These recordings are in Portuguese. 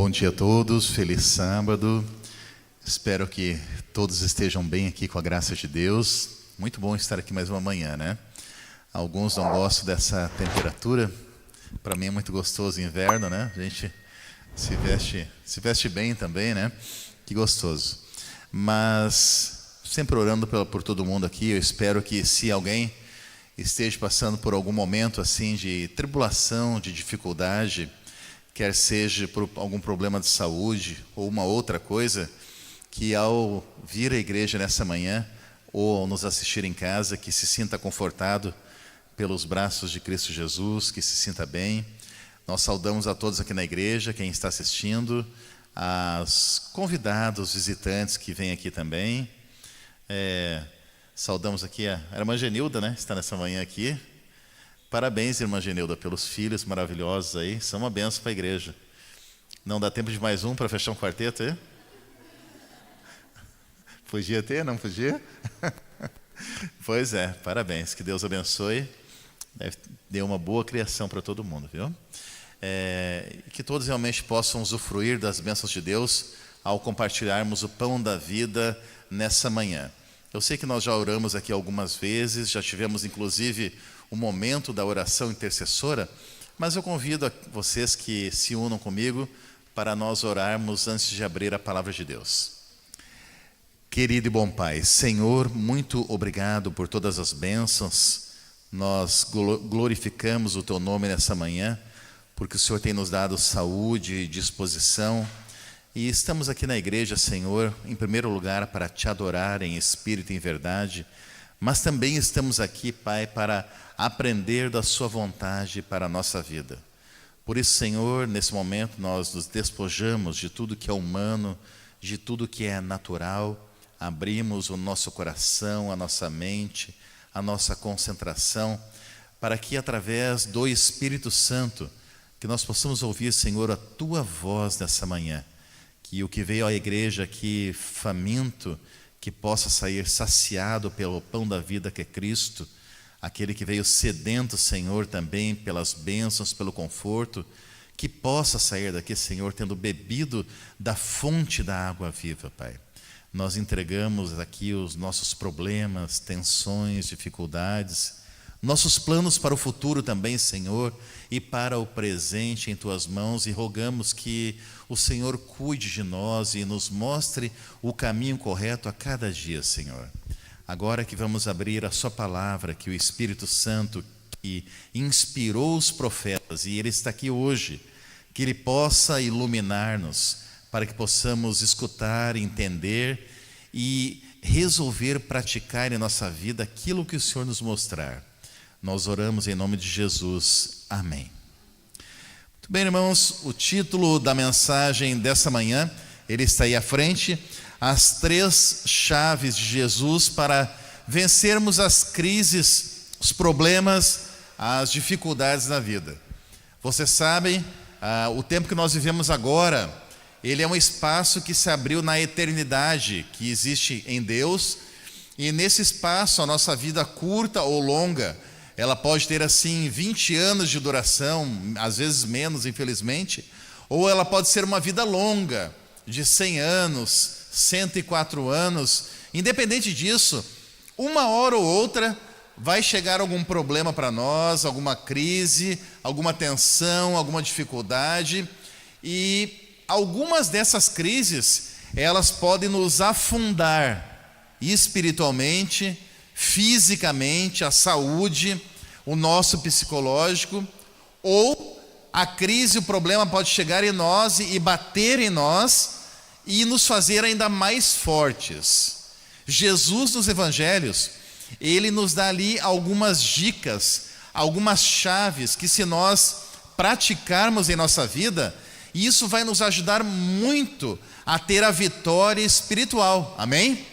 Bom dia a todos, feliz sábado. Espero que todos estejam bem aqui com a graça de Deus. Muito bom estar aqui mais uma manhã, né? Alguns não gostam dessa temperatura. Para mim é muito gostoso inverno, né? A gente se veste bem também, né? Que gostoso. Mas sempre orando por todo mundo aqui. Eu espero que se alguém esteja passando por algum momento assim de tribulação, de dificuldade, quer seja por algum problema de saúde ou uma outra coisa, que ao vir à igreja nessa manhã ou ao nos assistir em casa, que se sinta confortado pelos braços de Cristo Jesus, que se sinta bem. Nós saudamos a todos aqui na igreja, quem está assistindo, aos convidados, visitantes que vêm aqui também. Saudamos aqui a irmã Genilda, né? Está nessa manhã aqui. Parabéns, irmã Genilda, pelos filhos maravilhosos aí. São uma bênção para a igreja. Não dá tempo de mais um para fechar um quarteto aí? Podia ter, não podia? Pois é, parabéns. Que Deus abençoe. Dê uma boa criação para todo mundo, viu? Que todos realmente possam usufruir das bênçãos de Deus ao compartilharmos o pão da vida nessa manhã. Eu sei que nós já oramos aqui algumas vezes, já tivemos inclusive o momento da oração intercessora, mas eu convido a vocês que se unam comigo para nós orarmos antes de abrir a palavra de Deus. Querido e bom Pai, Senhor, muito obrigado por todas as bênçãos. Nós glorificamos o Teu nome nessa manhã, porque o Senhor tem nos dado saúde e disposição. E estamos aqui na igreja, Senhor, em primeiro lugar para Te adorar em espírito e em verdade, mas também estamos aqui, Pai, para aprender da Sua vontade para a nossa vida. Por isso, Senhor, nesse momento nós nos despojamos de tudo que é humano, de tudo que é natural, abrimos o nosso coração, a nossa mente, a nossa concentração, para que através do Espírito Santo, que nós possamos ouvir, Senhor, a Tua voz nessa manhã, que o que veio à igreja aqui faminto, que possa sair saciado pelo pão da vida que é Cristo, aquele que veio sedento, Senhor, também pelas bênçãos, pelo conforto, que possa sair daqui, Senhor, tendo bebido da fonte da água viva, Pai. Nós entregamos aqui os nossos problemas, tensões, dificuldades, nossos planos para o futuro também, Senhor, e para o presente em Tuas mãos, e rogamos que o Senhor cuide de nós e nos mostre o caminho correto a cada dia, Senhor. Agora que vamos abrir a Sua palavra, que o Espírito Santo que inspirou os profetas, e Ele está aqui hoje, que Ele possa iluminar-nos, para que possamos escutar, entender e resolver praticar em nossa vida aquilo que o Senhor nos mostrar. Nós oramos em nome de Jesus. Amém. Muito bem, irmãos, o título da mensagem dessa manhã, ele está aí à frente, as 3 chaves de Jesus para vencermos as crises, os problemas, as dificuldades da vida. Vocês sabem, o tempo que nós vivemos agora, ele é um espaço que se abriu na eternidade, que existe em Deus, e nesse espaço a nossa vida curta ou longa, ela pode ter assim 20 anos de duração, às vezes menos, infelizmente, ou ela pode ser uma vida longa, de 100 anos, 104 anos. Independente disso, uma hora ou outra vai chegar algum problema para nós, alguma crise, alguma tensão, alguma dificuldade, e algumas dessas crises, elas podem nos afundar espiritualmente, fisicamente, a saúde, o nosso psicológico, ou a crise, o problema pode chegar em nós e bater em nós e nos fazer ainda mais fortes. Jesus nos evangelhos, Ele nos dá ali algumas dicas, algumas chaves que se nós praticarmos em nossa vida, isso vai nos ajudar muito a ter a vitória espiritual, amém?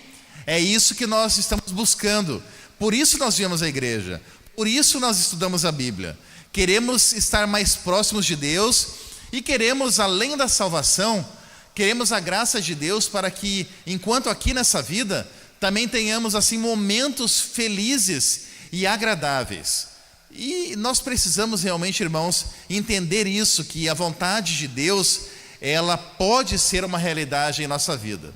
É isso que nós estamos buscando, por isso nós viemos à igreja, por isso nós estudamos a Bíblia. Queremos estar mais próximos de Deus e queremos, além da salvação, queremos a graça de Deus para que, enquanto aqui nessa vida, também tenhamos assim momentos felizes e agradáveis. E nós precisamos realmente, irmãos, entender isso, que a vontade de Deus, ela pode ser uma realidade em nossa vida.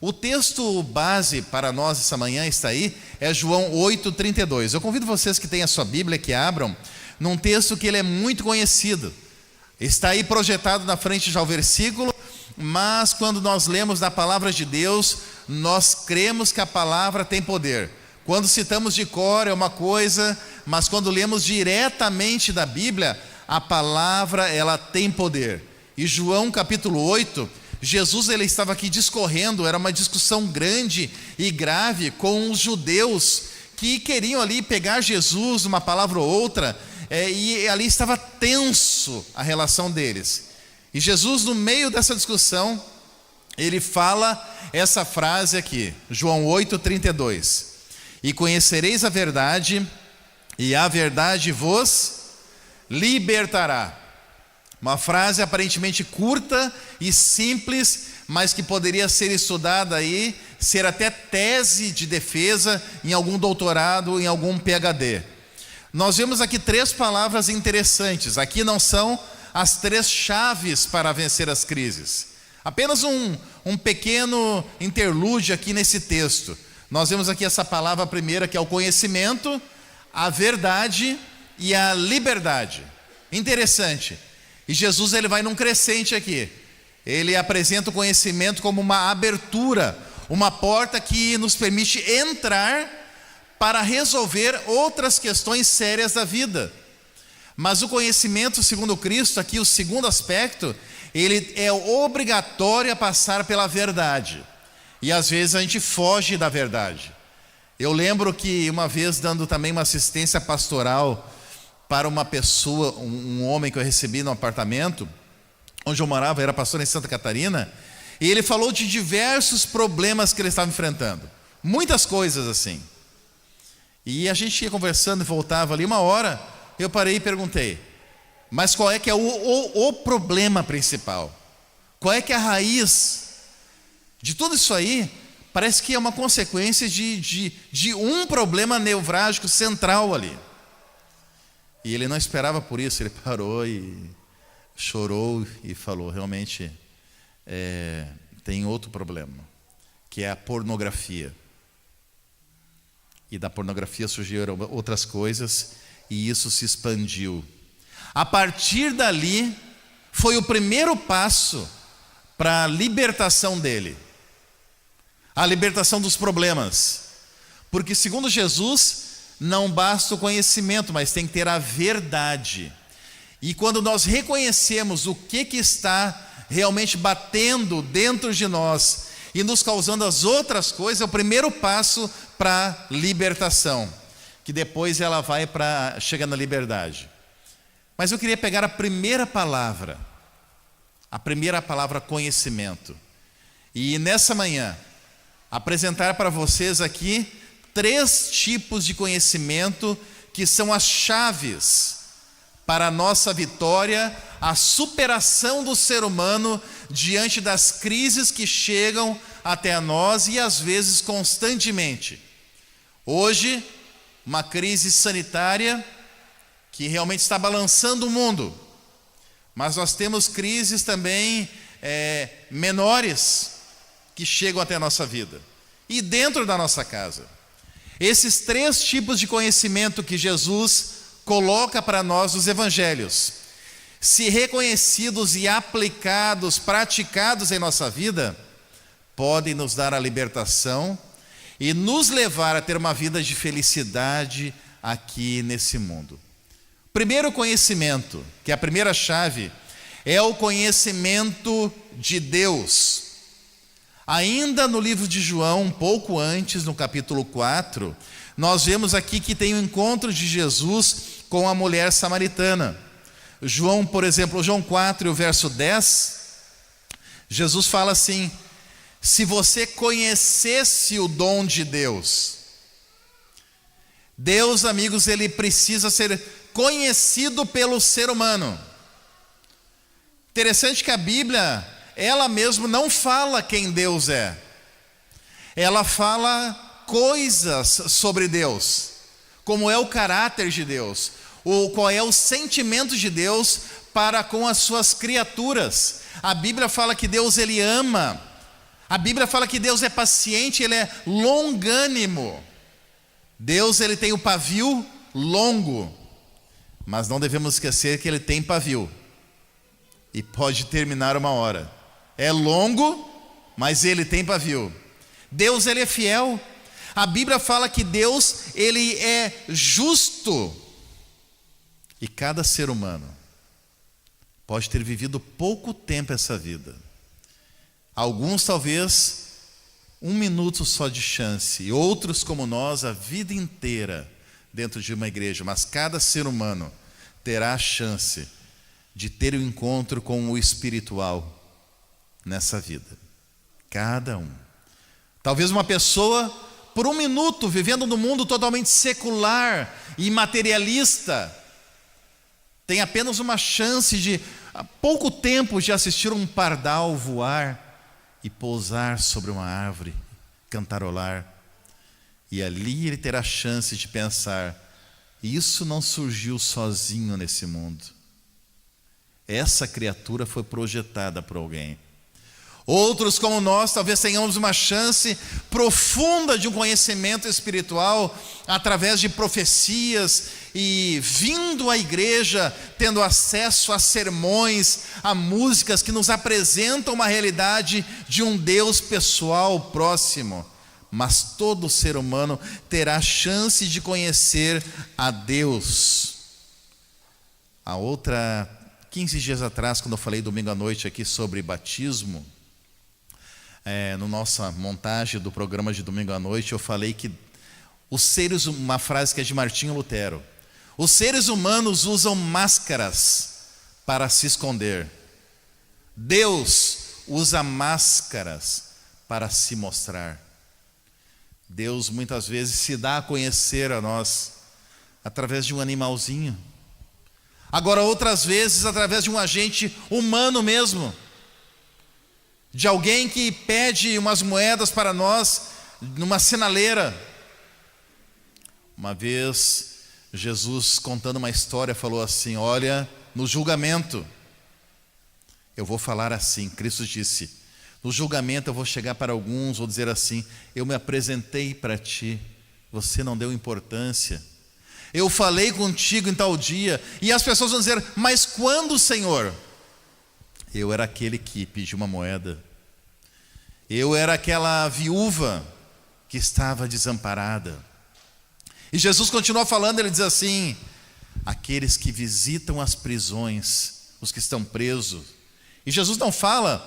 O texto base para nós essa manhã está aí, é João 8,32. Eu convido vocês que têm a sua Bíblia, que abram, num texto que ele é muito conhecido. Está aí projetado na frente já o versículo, mas quando nós lemos da palavra de Deus, nós cremos que a palavra tem poder. Quando citamos de cor é uma coisa, mas quando lemos diretamente da Bíblia, a palavra ela tem poder. E João capítulo 8, Jesus ele estava aqui discorrendo, era uma discussão grande e grave com os judeus que queriam ali pegar Jesus, uma palavra ou outra, e ali estava tenso a relação deles. E Jesus, no meio dessa discussão, ele fala essa frase aqui, João 8,32: e conhecereis a verdade, e a verdade vos libertará. Uma frase aparentemente curta e simples, mas que poderia ser estudada aí, ser até tese de defesa em algum doutorado, em algum PhD. Nós vemos aqui 3 palavras interessantes. Aqui não são as 3 chaves para vencer as crises. Apenas um pequeno interlúdio aqui nesse texto. Nós vemos aqui essa palavra primeira, que é o conhecimento, a verdade e a liberdade. Interessante. E Jesus ele vai num crescente aqui. Ele apresenta o conhecimento como uma abertura, uma porta que nos permite entrar para resolver outras questões sérias da vida. Mas o conhecimento, segundo Cristo, aqui o segundo aspecto, ele é obrigatório a passar pela verdade. E às vezes a gente foge da verdade. Eu lembro que uma vez, dando também uma assistência pastoral para uma pessoa, um homem que eu recebi no apartamento, onde eu morava, era pastor em Santa Catarina, e ele falou de diversos problemas que ele estava enfrentando. Muitas coisas assim. E a gente ia conversando e voltava ali, uma hora, eu parei e perguntei, mas qual é que é o problema principal? Qual é que é a raiz de tudo isso aí? Parece que é uma consequência de um problema nevrálgico central ali. E ele não esperava por isso, ele parou e chorou e falou, realmente tem outro problema, que é a pornografia. E da pornografia surgiram outras coisas e isso se expandiu. A partir dali, foi o primeiro passo para a libertação dele. A libertação dos problemas. Porque segundo Jesus, não basta o conhecimento, mas tem que ter a verdade. E quando nós reconhecemos o que está realmente batendo dentro de nós e nos causando as outras coisas, é o primeiro passo para a libertação, que depois ela vai para chegar na liberdade. Mas eu queria pegar a primeira palavra conhecimento, e nessa manhã apresentar para vocês aqui 3 tipos de conhecimento que são as chaves para a nossa vitória, a superação do ser humano diante das crises que chegam até a nós e às vezes constantemente. Hoje, uma crise sanitária que realmente está balançando o mundo, mas nós temos crises também menores que chegam até a nossa vida e dentro da nossa casa. Esses 3 tipos de conhecimento que Jesus coloca para nós nos evangelhos, se reconhecidos e aplicados, praticados em nossa vida, podem nos dar a libertação e nos levar a ter uma vida de felicidade aqui nesse mundo. Primeiro conhecimento, que é a primeira chave, é o conhecimento de Deus. Ainda no livro de João, um pouco antes, no capítulo 4, nós vemos aqui que tem o encontro de Jesus com a mulher samaritana. João, por exemplo, João 4, o verso 10, Jesus fala assim: se você conhecesse o dom de Deus. Deus, amigos, ele precisa ser conhecido pelo ser humano. Interessante que a Bíblia, ela mesma não fala quem Deus é. Ela fala coisas sobre Deus, como é o caráter de Deus, qual é o sentimento de Deus para com as suas criaturas. A Bíblia fala que Deus, Ele ama. A Bíblia fala que Deus é paciente, Ele é longânimo. Deus, Ele tem o pavio longo, mas não devemos esquecer que Ele tem pavio e pode terminar uma hora. É longo, mas Ele tem pavio. Deus, Ele é fiel. A Bíblia fala que Deus, Ele é justo. E cada ser humano pode ter vivido pouco tempo essa vida. Alguns talvez 1 minuto só de chance, e outros como nós a vida inteira dentro de uma igreja. Mas cada ser humano terá a chance de ter um encontro com o espiritual nessa vida. Cada um. Talvez uma pessoa, por 1 minuto, vivendo num mundo totalmente secular e materialista, tem apenas uma chance de, há pouco tempo, de assistir um pardal voar e pousar sobre uma árvore, cantarolar. E ali ele terá a chance de pensar: isso não surgiu sozinho nesse mundo. Essa criatura foi projetada por alguém. Outros como nós talvez tenhamos uma chance profunda de um conhecimento espiritual através de profecias e vindo à igreja, tendo acesso a sermões, a músicas que nos apresentam uma realidade de um Deus pessoal, próximo. Mas todo ser humano terá chance de conhecer a Deus. 15 dias atrás, quando eu falei domingo à noite aqui sobre batismo, no nossa montagem do programa de domingo à noite, eu falei que uma frase que é de Martinho Lutero: os seres humanos usam máscaras para se esconder. Deus usa máscaras para se mostrar. Deus muitas vezes se dá a conhecer a nós através de um animalzinho. Agora outras vezes através de um agente humano mesmo. De alguém que pede umas moedas para nós numa sinaleira. Uma vez Jesus, contando uma história, falou assim: olha, no julgamento eu vou falar assim. Cristo disse: no julgamento eu vou chegar para alguns, vou dizer assim: eu me apresentei para ti, você não deu importância. Eu falei contigo em tal dia. E as pessoas vão dizer: mas quando, Senhor? Eu era aquele que pediu uma moeda. Eu era aquela viúva que estava desamparada. E Jesus continua falando, ele diz assim: aqueles que visitam as prisões, os que estão presos. E Jesus não fala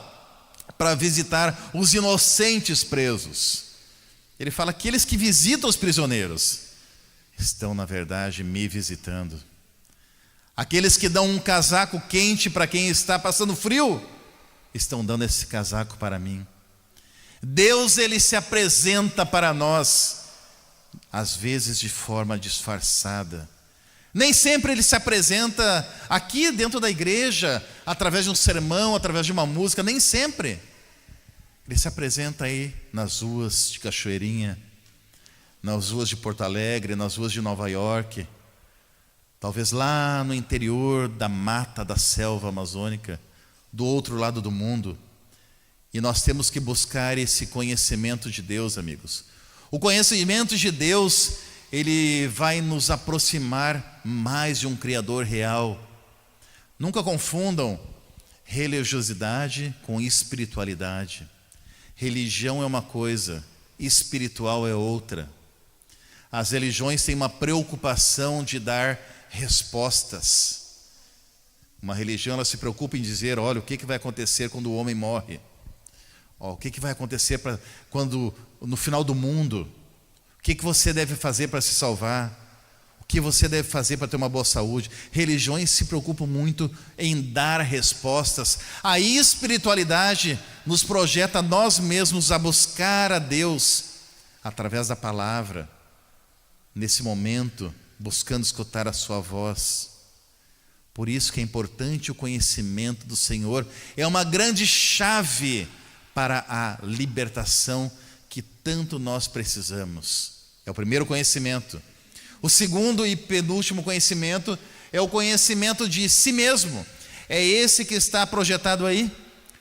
para visitar os inocentes presos. Ele fala: aqueles que visitam os prisioneiros estão, na verdade, me visitando. Aqueles que dão um casaco quente para quem está passando frio, estão dando esse casaco para mim. Deus, Ele se apresenta para nós, às vezes de forma disfarçada. Nem sempre Ele se apresenta aqui dentro da igreja, através de um sermão, através de uma música, nem sempre. Ele se apresenta aí nas ruas de Cachoeirinha, nas ruas de Porto Alegre, nas ruas de Nova York, talvez lá no interior da mata, da selva amazônica, do outro lado do mundo. E nós temos que buscar esse conhecimento de Deus, amigos. O conhecimento de Deus, ele vai nos aproximar mais de um Criador real. Nunca confundam religiosidade com espiritualidade. Religião é uma coisa, espiritual é outra. As religiões têm uma preocupação de dar respostas. Uma religião, ela se preocupa em dizer: olha, o que vai acontecer quando o homem morre? O que vai acontecer quando no final do mundo? O que você deve fazer para se salvar? O que você deve fazer para ter uma boa saúde? Religiões se preocupam muito em dar respostas. A espiritualidade nos projeta nós mesmos a buscar a Deus através da palavra. Nesse momento, buscando escutar a sua voz. Por isso que é importante o conhecimento do Senhor. É uma grande chave para a libertação que tanto nós precisamos. É o primeiro conhecimento. O segundo e penúltimo conhecimento é o conhecimento de si mesmo. é esse que está projetado aí.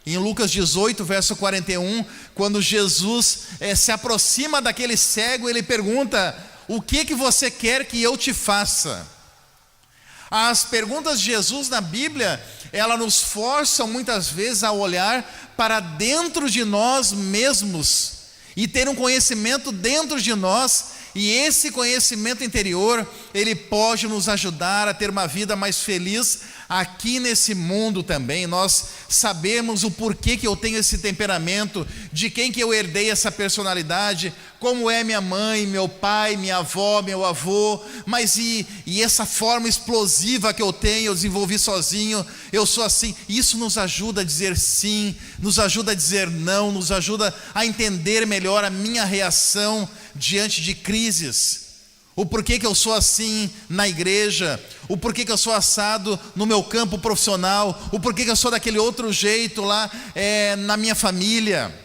Em Lucas 18, verso 41, quando Jesus se aproxima daquele cego, ele pergunta: o que você quer que eu te faça? As perguntas de Jesus na Bíblia, elas nos forçam muitas vezes a olhar para dentro de nós mesmos e ter um conhecimento dentro de nós, e esse conhecimento interior, ele pode nos ajudar a ter uma vida mais feliz aqui nesse mundo também. Nós sabemos o porquê que eu tenho esse temperamento, de quem que eu herdei essa personalidade, como é minha mãe, meu pai, minha avó, meu avô, mas e essa forma explosiva que eu tenho, eu desenvolvi sozinho, eu sou assim. Isso nos ajuda a dizer sim, nos ajuda a dizer não, nos ajuda a entender melhor a minha reação diante de crises. O porquê que eu sou assim na igreja, o porquê que eu sou assado no meu campo profissional, o porquê que eu sou daquele outro jeito lá na minha família.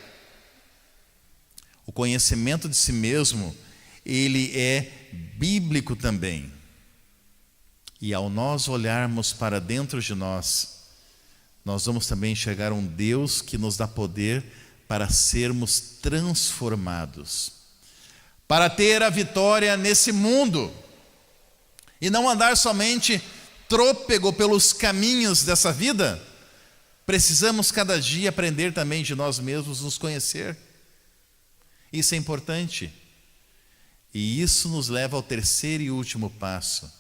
O conhecimento de si mesmo, ele é bíblico também. E ao nós olharmos para dentro de nós, nós vamos também enxergar um Deus que nos dá poder para sermos transformados, para ter a vitória nesse mundo, e não andar somente trôpego pelos caminhos dessa vida. Precisamos cada dia aprender também de nós mesmos, nos conhecer. Isso é importante. E isso nos leva ao terceiro e último passo,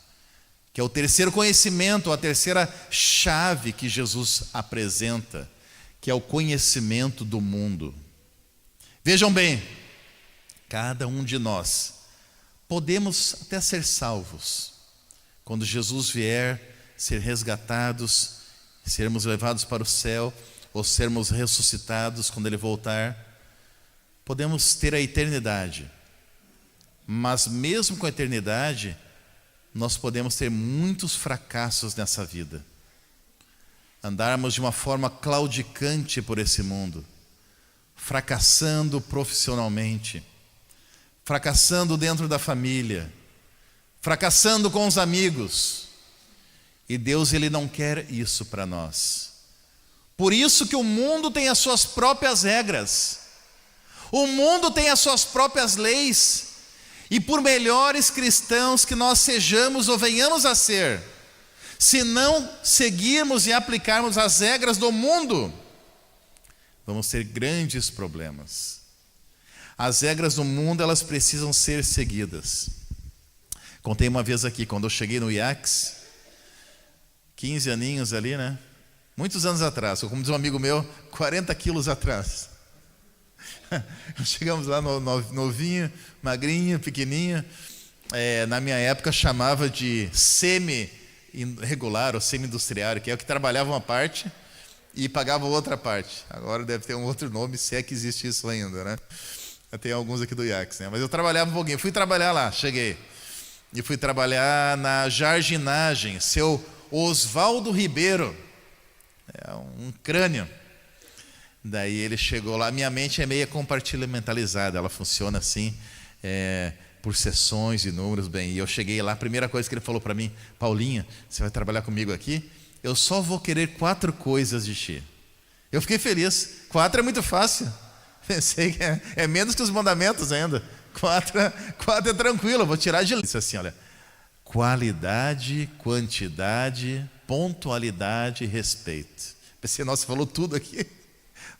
que é o terceiro conhecimento, a terceira chave que Jesus apresenta, que é o conhecimento do mundo. Vejam bem, cada um de nós podemos até ser salvos. Quando Jesus vier, ser resgatados, sermos levados para o céu, ou sermos ressuscitados quando Ele voltar, podemos ter a eternidade. Mas mesmo com a eternidade, nós podemos ter muitos fracassos nessa vida. Andarmos de uma forma claudicante por esse mundo, fracassando profissionalmente, fracassando dentro da família, fracassando com os amigos. E Deus, Ele não quer isso para nós. Por isso que o mundo tem as suas próprias regras, o mundo tem as suas próprias leis, e por melhores cristãos que nós sejamos ou venhamos a ser, se não seguirmos e aplicarmos as regras do mundo, vamos ter grandes problemas. As regras do mundo, elas precisam ser seguidas. Contei uma vez aqui, quando eu cheguei no IACS, 15 aninhos ali, né? Muitos anos atrás, como diz um amigo meu, 40 quilos atrás. Chegamos lá novinho, magrinho, pequenininho. Na minha época chamava de semi-regular ou semi-industriário, que é o que trabalhava uma parte e pagava outra parte. Agora deve ter um outro nome, se é que existe isso ainda, né? Tem alguns aqui do IACS, né? Mas eu trabalhava um pouquinho, fui trabalhar lá, cheguei. E fui trabalhar na jardinagem, seu Oswaldo Ribeiro, um crânio. Daí ele chegou lá, minha mente é meio compartimentalizada, ela funciona assim, por sessões e números, bem. E eu cheguei lá, a primeira coisa que ele falou para mim: Paulinho, você vai trabalhar comigo aqui? Eu só vou querer 4 coisas de ti. Eu fiquei feliz, 4 é muito fácil. Pensei que é menos que os mandamentos ainda. 4 é tranquilo, eu vou tirar de lista assim, olha: qualidade, quantidade, pontualidade e respeito. Pensei, nossa, falou tudo aqui,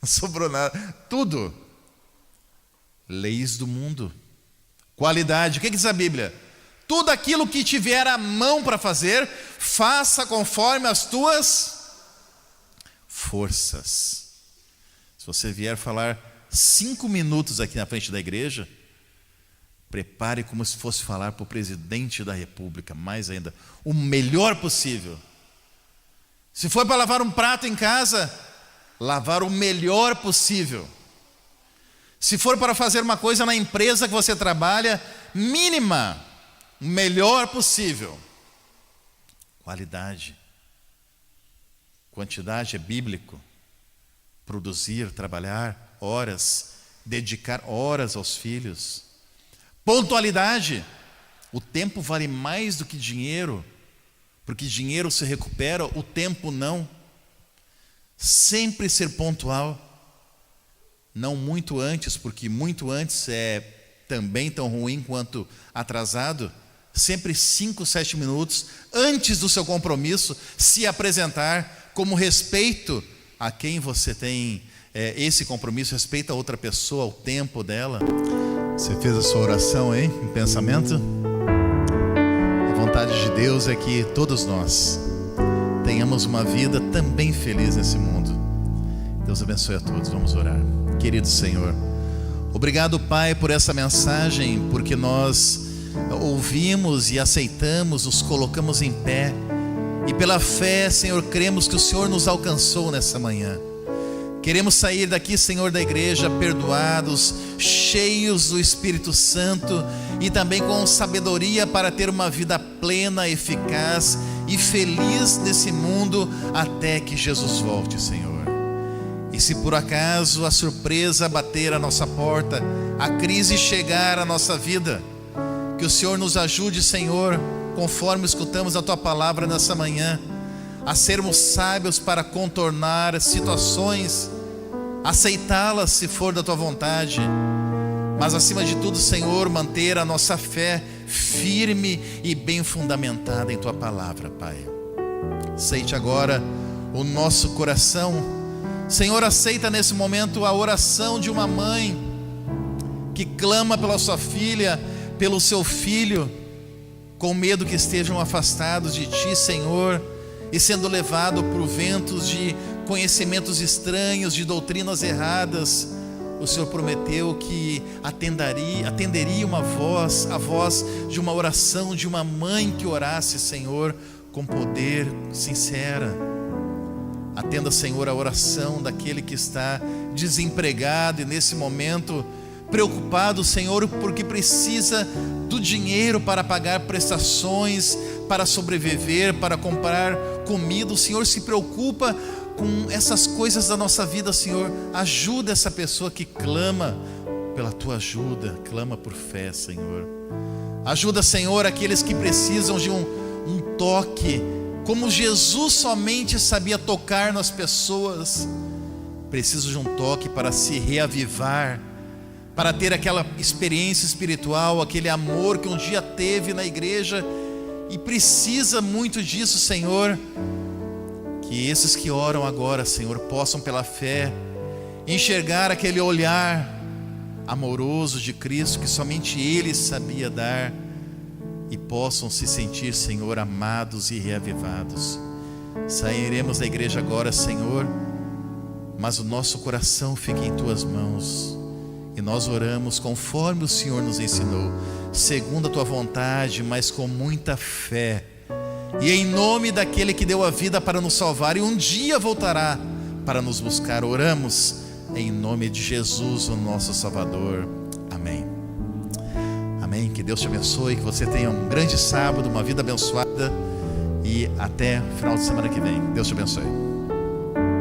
não sobrou nada, tudo. Leis do mundo. Qualidade, o que diz a Bíblia? Tudo aquilo que tiver a mão para fazer, faça conforme as tuas forças. Se você vier falar 5 minutos aqui na frente da igreja, prepare como se fosse falar para o presidente da República, mais ainda, o melhor possível. Se for para lavar um prato em casa, lavar o melhor possível. Se for para fazer uma coisa na empresa que você trabalha, mínima, o melhor possível. Qualidade. Quantidade é bíblico. Produzir, trabalhar, horas, dedicar horas aos filhos. Pontualidade. O tempo vale mais do que dinheiro, porque dinheiro se recupera, o tempo não. sempre ser pontual, não muito antes, porque muito antes é também tão ruim quanto atrasado. Sempre 5, 7 minutos antes do seu compromisso, se apresentar como respeito a quem você tem esse compromisso, respeita a outra pessoa, o tempo dela. Você fez a sua oração aí, em pensamento? A vontade de Deus é que todos nós tenhamos uma vida também feliz nesse mundo. Deus abençoe a todos, vamos orar. Querido Senhor, obrigado, Pai, por essa mensagem, porque nós ouvimos e aceitamos, nos colocamos em pé, e pela fé, Senhor, cremos que o Senhor nos alcançou nessa manhã. Queremos sair daqui, Senhor, da igreja perdoados, cheios do Espírito Santo e também com sabedoria para ter uma vida plena, eficaz e feliz nesse mundo até que Jesus volte, Senhor. E se por acaso a surpresa bater à nossa porta, a crise chegar à nossa vida, que o Senhor nos ajude, Senhor, conforme escutamos a Tua palavra nessa manhã, a sermos sábios para contornar situações, aceitá-las se for da Tua vontade, mas acima de tudo, Senhor, manter a nossa fé firme e bem fundamentada em Tua palavra, Pai. Aceite agora o nosso coração. Senhor, aceita nesse momento a oração de uma mãe que clama pela sua filha, pelo seu filho, com medo que estejam afastados de Ti, Senhor, e sendo levado por ventos de conhecimentos estranhos, de doutrinas erradas. O Senhor prometeu que atenderia a voz de uma oração de uma mãe que orasse, Senhor, com poder, sincera. Atenda, Senhor, a oração daquele que está desempregado e nesse momento preocupado, Senhor, porque precisa do dinheiro para pagar prestações, para sobreviver, para comprar comida. O Senhor se preocupa com essas coisas da nossa vida, Senhor. Ajuda essa pessoa que clama pela Tua ajuda, clama por fé, Senhor. Ajuda, Senhor, aqueles que precisam de um toque, como Jesus somente sabia tocar nas pessoas. Precisam de um toque para se reavivar, para ter aquela experiência espiritual, aquele amor que um dia teve na igreja, e precisa muito disso, Senhor. Que esses que oram agora, Senhor, possam pela fé enxergar aquele olhar amoroso de Cristo que somente Ele sabia dar, e possam se sentir, Senhor, amados e reavivados. Sairemos da igreja agora, Senhor, mas o nosso coração fica em Tuas mãos, e nós oramos conforme o Senhor nos ensinou, segundo a Tua vontade, mas com muita fé, e em nome daquele que deu a vida para nos salvar e um dia voltará para nos buscar. Oramos em nome de Jesus, o nosso Salvador. Amém. Amém. Que Deus te abençoe, que você tenha um grande sábado, uma vida abençoada, e até o final de semana que vem. Deus te abençoe.